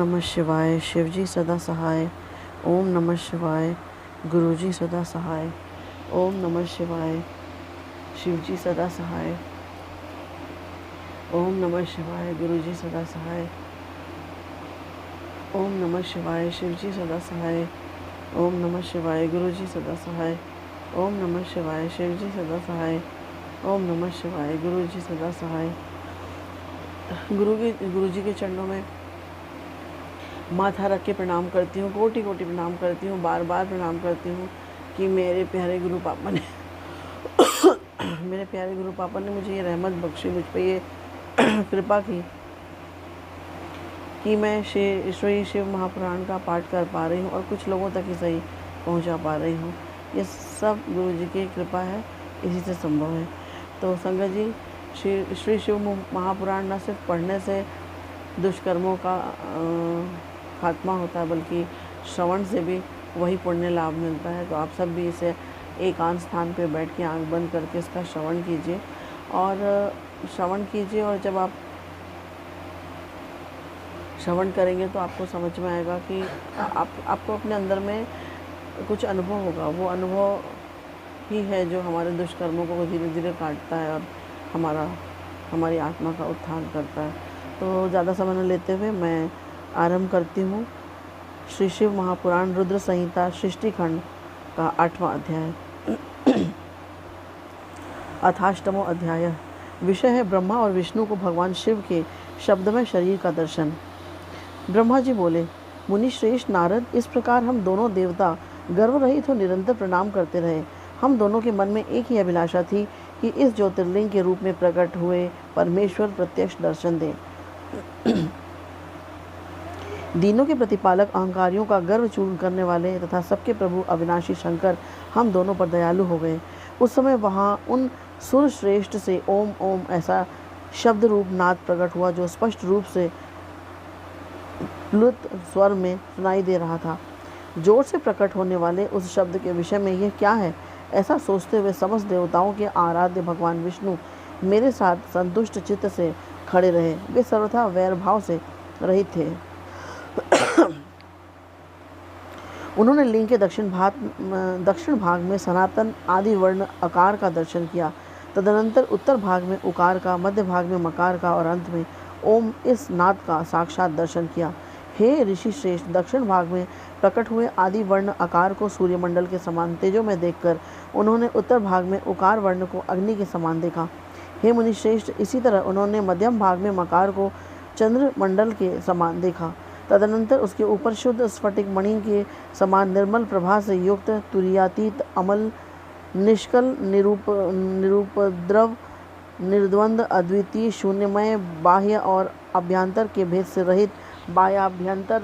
नमः शिवाय। शिवजी सदा सहाय। ओम नमः शिवाय। गुरुजी सदा सहाय। ओम नमः शिवाय। शिवजी सदा सहाय। ओम नमः शिवाय। गुरुजी सदा सहाय। ओम नमः शिवाय। शिवजी सदा सहाय। ओम नमः शिवाय। गुरुजी सदा सहाय। ओम नमः शिवाय। शिवजी सदा सहाय। ओम नमः शिवाय। गुरुजी सदा सहाय। गुरुजी के चरणों में माथा रख के प्रणाम करती हूँ, कोटि कोटि प्रणाम करती हूँ, बार बार प्रणाम करती हूँ कि मेरे प्यारे गुरु पापा ने मेरे प्यारे गुरु पापा ने मुझे ये रहमत बख्शी, मुझ पे ये कृपा की कि मैं श्री शिव महापुराण का पाठ कर पा रही हूँ और कुछ लोगों तक ही सही पहुँचा पा रही हूँ। ये सब गुरु जी की कृपा है, इसी से संभव है। तो संगत जी, श्री शिव महापुराण न सिर्फ पढ़ने से दुष्कर्मों का खात्मा होता है, बल्कि श्रवण से भी वही पुण्य लाभ मिलता है। तो आप सब भी इसे एकांत स्थान पे बैठ के आंख बंद करके इसका श्रवण कीजिए और जब आप श्रवण करेंगे तो आपको समझ में आएगा कि आपको अपने अंदर में कुछ अनुभव होगा। वो अनुभव ही है जो हमारे दुष्कर्मों को धीरे धीरे काटता है और हमारी आत्मा का उत्थान करता है। तो ज़्यादा समय न लेते हुए मैं आरंभ करती हूँ श्री शिव महापुराण रुद्र संहिता सृष्टि खंड का 8वां अध्याय। अथाष्टमो अध्याय। विषय है ब्रह्मा और विष्णु को भगवान शिव के शब्दमय शरीर का दर्शन। ब्रह्मा जी बोले, मुनि श्रेष्ठ नारद, इस प्रकार हम दोनों देवता गर्व रहित हो निरंतर प्रणाम करते रहे। हम दोनों के मन में एक ही अभिलाषा थी कि इस ज्योतिर्लिंग के रूप में प्रकट हुए परमेश्वर प्रत्यक्ष दर्शन दें। दीनों के प्रतिपालक, अहंकारियों का गर्व चूर्ण करने वाले तथा सबके प्रभु अविनाशी शंकर हम दोनों पर दयालु हो गए। उस समय वहाँ उन सुर श्रेष्ठ से ओम ओम ऐसा शब्द रूप नाद प्रकट हुआ जो स्पष्ट रूप से प्लुत स्वर में सुनाई दे रहा था। जोर से प्रकट होने वाले उस शब्द के विषय में यह क्या है, ऐसा सोचते हुए समस्त देवताओं के आराध्य भगवान विष्णु मेरे साथ संतुष्ट चित्त से खड़े रहे। वे सर्वथा वैर भाव से रहित थे। उन्होंने लिंग के दक्षिण भाग में सनातन आदि वर्ण अकार का दर्शन किया। तदनंतर उत्तर भाग में उकार का, मध्य भाग में मकार का और अंत में ओम इस नाद का साक्षात दर्शन किया। हे ऋषि श्रेष्ठ, दक्षिण भाग में प्रकट हुए आदि वर्ण आकार को सूर्यमंडल के समान तेजों में देखकर उन्होंने उत्तर भाग में उकार वर्ण को अग्नि के समान देखा। हे मुनि श्रेष्ठ, इसी तरह उन्होंने मध्यम भाग में मकार को चंद्रमंडल के समान देखा। तदनंतर उसके ऊपर शुद्ध स्फटिक मणि के समान निर्मल प्रभा से युक्त, तुरीयातीत, अमल, निष्कल, निरुपद्रव, निर्द्वंद, अद्वितीय, शून्यमय, बाह्य और अभ्यंतर के भेद से रहित, बाह्याभ्यंतर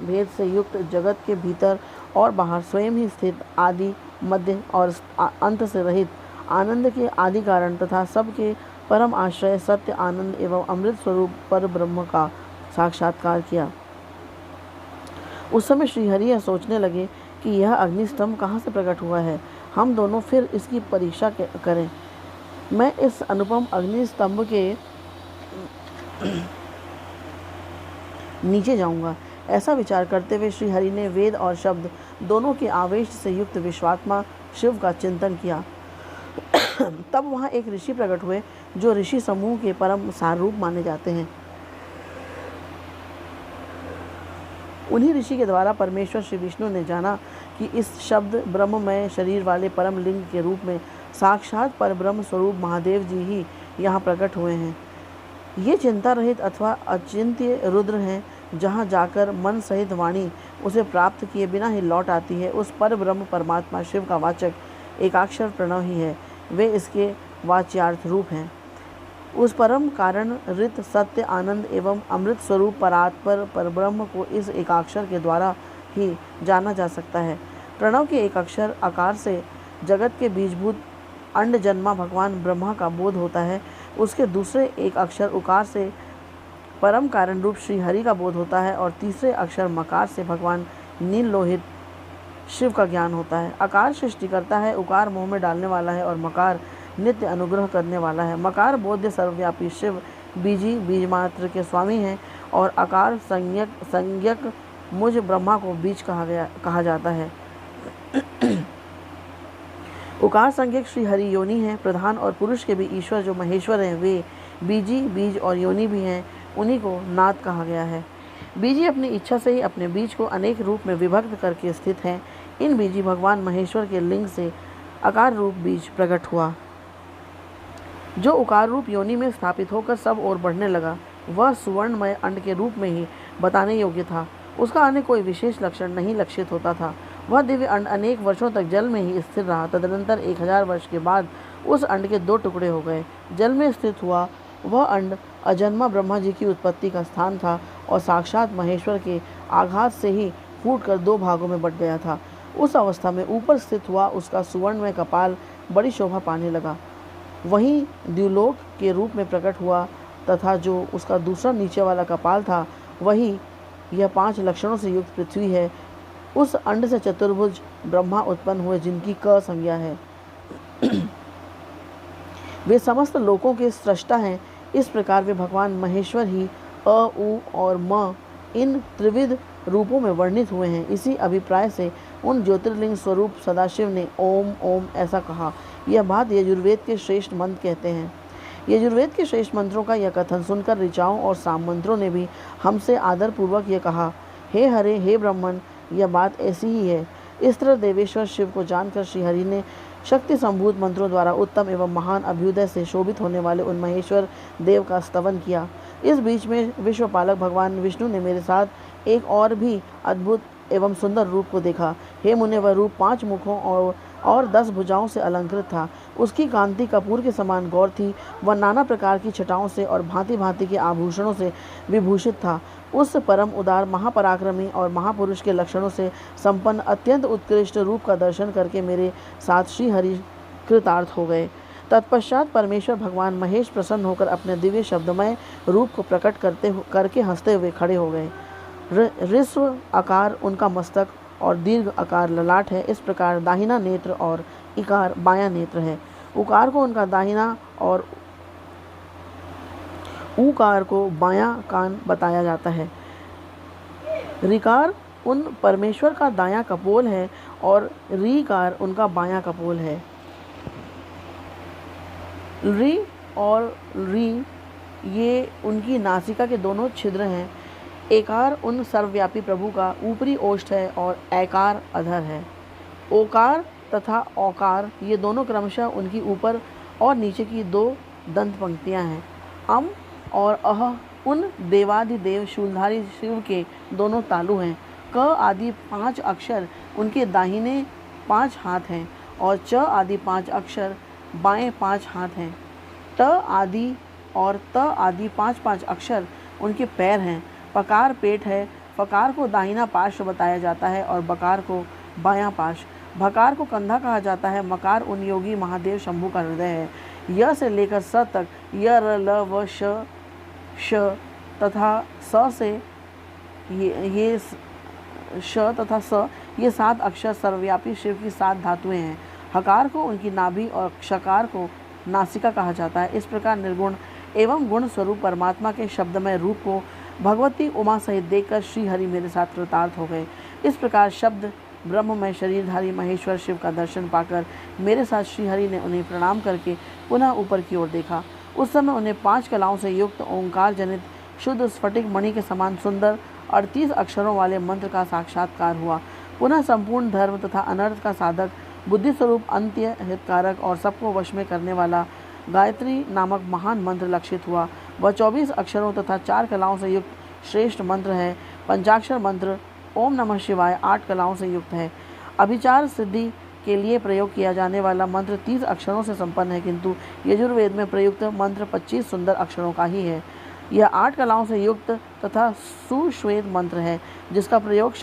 भेद से युक्त, जगत के भीतर और बाहर स्वयं ही स्थित, आदि, मध्य और अंत से रहित, आनंद के आदि कारण तथा सबके परम आश्रय, सत्य, आनंद एवं अमृत स्वरूप पर ब्रह्म का साक्षात्कार किया। उस समय श्रीहरि यह सोचने लगे कि यह अग्निस्तंभ कहाँ से प्रकट हुआ है। हम दोनों फिर इसकी परीक्षा करें। मैं इस अनुपम अग्निस्तंभ के नीचे जाऊंगा। ऐसा विचार करते हुए श्रीहरि ने वेद और शब्द दोनों के आवेश से युक्त विश्वात्मा शिव का चिंतन किया। तब वहाँ एक ऋषि प्रकट हुए जो ऋषि समूह के परम सारूप माने जाते हैं। उन्हीं ऋषि के द्वारा परमेश्वर श्री विष्णु ने जाना कि इस शब्द ब्रह्ममय शरीर वाले परम लिंग के रूप में साक्षात पर ब्रह्म स्वरूप महादेव जी ही यहाँ प्रकट हुए हैं। ये चिंता रहित अथवा अचिंत्य रुद्र हैं। जहाँ जाकर मन सहित वाणी उसे प्राप्त किए बिना ही लौट आती है, उस पर ब्रह्म परमात्मा शिव का वाचक एकाक्षर प्रणव ही है। वे इसके वाच्यार्थ रूप हैं। उस परम कारण ऋत, सत्य, आनंद एवं अमृत स्वरूप परात्पर परब्रह्म को इस एकाक्षर के द्वारा ही जाना जा सकता है। प्रणव के एक अक्षर आकार से जगत के बीजभूत अंड जन्मा भगवान ब्रह्मा का बोध होता है। उसके दूसरे एक अक्षर उकार से परम कारण रूप श्री हरि का बोध होता है और तीसरे अक्षर मकार से भगवान नील लोहित शिव का ज्ञान होता है। आकार सृष्टि करता है, उकार मोह में डालने वाला है और मकार नित्य अनुग्रह करने वाला है। मकार बोध्य सर्वव्यापी शिव बीजी बीज मात्र के स्वामी हैं और आकार संज्ञक मुझ ब्रह्मा को बीज कहा जाता है। उकार संज्ञक श्री हरि योनि है। प्रधान और पुरुष के भी ईश्वर जो महेश्वर हैं वे बीजी, बीज और योनि भी हैं, उन्हीं को नाद कहा गया है। बीजी अपनी इच्छा से ही अपने बीज को अनेक रूप में विभक्त करके स्थित हैं। इन बीजी भगवान महेश्वर के लिंग से आकार रूप बीज प्रकट हुआ, जो उकार रूप योनि में स्थापित होकर सब ओर बढ़ने लगा। वह सुवर्णमय अंड के रूप में ही बताने योग्य था। उसका अन्य कोई विशेष लक्षण नहीं लक्षित होता था। वह दिव्य अंड अनेक वर्षों तक जल में ही स्थिर रहा। तदनंतर 1000 वर्ष के बाद उस अंड के 2 टुकड़े हो गए। जल में स्थित हुआ वह अंड अजन्मा ब्रह्मा जी की उत्पत्ति का स्थान था और साक्षात महेश्वर के आघात से ही फूटकर 2 भागों में बट गया था। उस अवस्था में ऊपर स्थित हुआ उसका सुवर्णमय कपाल बड़ी शोभा पाने लगा। वहीं द्युलोक के रूप में प्रकट हुआ तथा जो उसका दूसरा नीचे वाला कपाल था वही यह 5 लक्षणों से युक्त पृथ्वी है। उस अंड से चतुर्भुज ब्रह्मा उत्पन्न हुए जिनकी क संज्ञा है। वे समस्त लोकों के सृष्टा हैं। इस प्रकार वे भगवान महेश्वर ही अ, उ और म इन त्रिविध रूपों में वर्णित हुए हैं। इसी अभिप्राय से उन ज्योतिर्लिंग स्वरूप सदाशिव ने ओम ओम ऐसा कहा। यह बात यजुर्वेद के श्रेष्ठ मंत्र कहते हैं। यजुर्वेद के श्रेष्ठ मंत्रों का यह कथन सुनकर ऋचाओं और सामंत्रों ने भी हमसे आदरपूर्वक यह कहा, हे हरे, हे ब्राह्मण, यह बात ऐसी ही है। इस तरह देवेश्वर शिव को जानकर श्रीहरि ने शक्ति संभूत मंत्रों द्वारा उत्तम एवं महान अभ्युदय से शोभित होने वाले उन महेश्वर देव का स्तवन किया। इस बीच में विश्वपालक भगवान विष्णु ने मेरे साथ एक और भी अद्भुत एवं सुंदर रूप को देखा। हे मुने, वह रूप 5 मुखों और 10 भुजाओं से अलंकृत था। उसकी कांति कपूर के समान गौर थी। वह नाना प्रकार की छटाओं से और भांति भांति के आभूषणों से विभूषित था। उस परम उदार महापराक्रमी और महापुरुष के लक्षणों से संपन्न अत्यंत उत्कृष्ट रूप का दर्शन करके मेरे साथ श्री हरि कृतार्थ हो गए। तत्पश्चात परमेश्वर भगवान महेश प्रसन्न होकर अपने दिव्य शब्दमय रूप को प्रकट करके हंसते हुए खड़े हो गए। ऋस्व आकार उनका मस्तक और दीर्घ आकार ललाट है। इस प्रकार दाहिना नेत्र और इकार बायां नेत्र है। उकार को उनका दाहिना और ऊकार को बायां कान बताया जाता है। ऋकार उन परमेश्वर का दायां कपोल है और रीकार उनका बायां कपोल है। री और री ये उनकी नासिका के दोनों छिद्र हैं। एकार उन सर्वव्यापी प्रभु का ऊपरी ओष्ठ है और ऐकार अधर है। ओकार तथा औकार ये दोनों क्रमशः उनकी ऊपर और नीचे की 2 दंत पंक्तियां हैं। अम और अह उन देवादिदेव शूलधारी शिव के दोनों तालु हैं। क आदि 5 अक्षर उनके दाहिने 5 हाथ हैं और च आदि 5 अक्षर बाएं 5 हाथ हैं। ट आदि और त आदि 5-5 अक्षर उनके पैर हैं। पकार पेट है। फकार को दाहिना पार्श्व बताया जाता है और बकार को बायां पार्श्व। भकार को कंधा कहा जाता है। मकार उन योगी महादेव शंभु का हृदय है। य से लेकर स तक य, र, ल, व, श तथा स से ये श तथा स ये 7 अक्षर सर्वव्यापी शिव की 7 धातुएं हैं। हकार को उनकी नाभि और क्षकार को नासिका कहा जाता है। इस प्रकार निर्गुण एवं गुण स्वरूप परमात्मा के शब्दमय रूप को भगवती उमा सहित देखकर श्री हरि मेरे साथ कृतार्थ हो गए। इस प्रकार शब्द ब्रह्ममय शरीरधारी महेश्वर शिव का दर्शन पाकर मेरे साथ श्री हरि ने उन्हें प्रणाम करके पुनः ऊपर की ओर देखा। उस समय उन्हें 5 कलाओं से युक्त ओंकार जनित शुद्ध स्फटिक मणि के समान सुंदर 38 अक्षरों वाले मंत्र का साक्षात्कार हुआ। पुनः संपूर्ण धर्म तथा अनर्थ का साधक, बुद्धि स्वरूप, अंत्य हितकारक और सबको वश में करने वाला गायत्री नामक महान मंत्र लक्षित हुआ। वह 24 अक्षरों तथा 4 कलाओं से युक्त श्रेष्ठ मंत्र है। पंचाक्षर मंत्र ओम नमः शिवाय 8 कलाओं से युक्त है। अभिचार सिद्धि के लिए प्रयोग किया जाने वाला मंत्र 30 अक्षरों से संपन्न है, किंतु यजुर्वेद में प्रयुक्त मंत्र 25 सुंदर अक्षरों का ही है। यह 8 कलाओं से युक्त तथा सुश्वेत मंत्र है, जिसका प्रयोग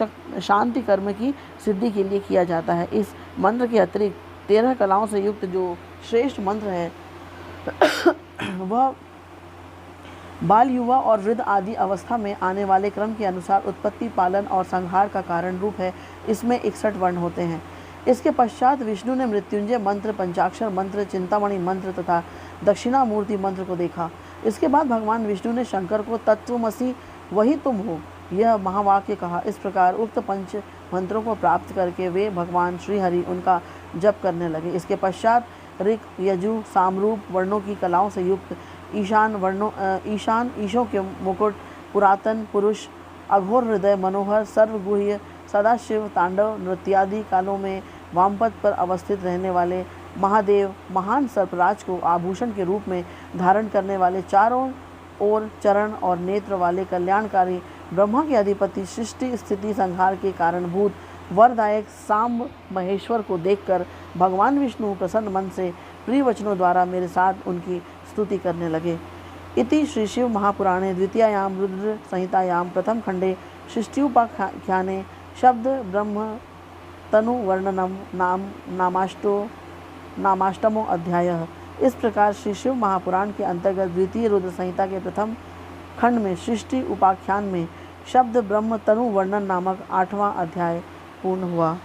शांति कर्म की सिद्धि के लिए किया जाता है। इस मंत्र के अतिरिक्त 13 कलाओं से युक्त जो श्रेष्ठ मंत्र है वह बाल, युवा और वृद्ध आदि अवस्था में आने वाले क्रम के अनुसार उत्पत्ति, पालन और संहार का कारण रूप है। इसमें 61 वर्ण होते हैं। इसके पश्चात विष्णु ने मृत्युंजय मंत्र, पंचाक्षर मंत्र, चिंतामणि मंत्र तथा दक्षिणामूर्ति मंत्र को देखा। इसके बाद भगवान विष्णु ने शंकर को तत्वमसि वही तुम हो, यह महावाक्य कहा। इस प्रकार उक्त पंच मंत्रों को प्राप्त करके वे भगवान श्रीहरि उनका जप करने लगे। इसके पश्चात ऋक, यजु, सामरूप वर्णों की कलाओं से युक्त ईशान ईशों के मुकुट, पुरातन पुरुष, अघोर हृदय, मनोहर, सर्वगुह्य, सदाशिव, तांडव नृत्यादि कालों में वामपद पर अवस्थित रहने वाले महादेव, महान सर्पराज को आभूषण के रूप में धारण करने वाले, चारों ओर चरण और नेत्र वाले कल्याणकारी ब्रह्मा के अधिपति, सृष्टि स्थिति संहार के कारणभूत वरदायक सांब महेश्वर को देखकर भगवान विष्णु प्रसन्न मन से प्रिय वचनों द्वारा मेरे साथ उनकी स्तुति करने लगे। इति श्री शिव महापुराणे द्वितीयायां रुद्र संहितायां प्रथम खंडे सृष्टिउपाख्याने शब्द ब्रह्म तनु वर्णनम नामाष्टमो अध्याय। इस प्रकार श्री शिव महापुराण के अंतर्गत द्वितीय रुद्र संहिता के प्रथम खंड में सृष्टि उपाख्यान में शब्द ब्रह्म तनु वर्णन नामक 8वां अध्याय पूर्ण हुआ।